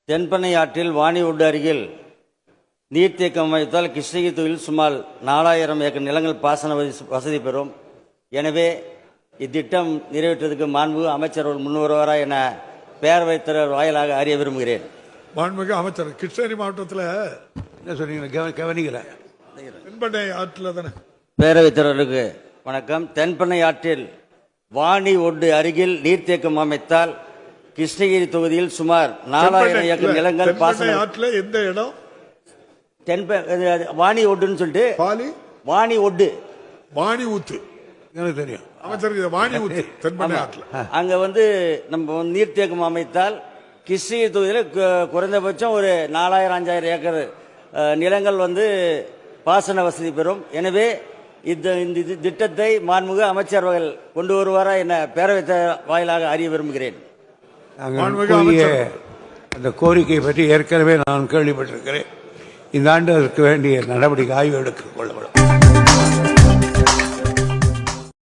தென்பெண்ணை ஆற்றில் வாணிவுட் அருகில் நீர்த்தேக்கம் அமைத்தால் கிருஷ்ணகிரி தொகுதியில் சுமார் 4000 ஏக்கர் நிலங்கள் பாசன வசதி பெறும். எனவே இத்திட்டம் நிறைவேற்றுவதற்கு மாண்புமிகு அமைச்சர் முன்வருவாரா என பேரவைத் தலைவர் வாயிலாக அறிய விரும்புகிறேன். மாண்புமிகு அமைச்சர், கிருஷ்ணகிரி மாவட்டத்தில் என்ன சொன்னீங்க? கவனிக்கிறேன். தென்பெண்ணை ஆற்றில் தானே. பேரவைத் தலைவருக்கு வணக்கம். தென்பெண்ணை ஆற்றில் வாணிவுட் அருகில் நீர்த்தேக்கம் அமைத்தால் கிருஷ்ணகிரி தொகுதியில் சுமார் 4000 ஏக்கர் நிலங்கள் பாசன ஆற்றில் எந்த இடம்? வாணிவுட்னு சொல்லிட்டு வாணி ஊத்து எனக்கு தெரியும் அமைச்சருக்கு. வாணி ஊத்து தென்பெண்ணை ஆற்றில் அங்க நம்ம நீர்த்தேக்கம் அமைத்தால் கிருஷ்ணகிரி தொகுதியில் குறைந்தபட்சம் ஒரு 4000-5000 ஏக்கர் நிலங்கள் பாசன வசதி பெறும். எனவே இந்த திட்டத்தை மாண்புமிகு அமைச்சர் அவர்கள் கொண்டு வருவாரா என பேரவைத் வாயிலாக அறிய விரும்புகிறேன். அந்த கோரிக்கை பற்றி ஏற்கனவே நான் கேள்விப்பட்டிருக்கிறேன். இந்த ஆண்டு அதற்கு வேண்டிய நடவடிக்கை ஆய்வு எடுத்துக் கொள்ளப்படும்.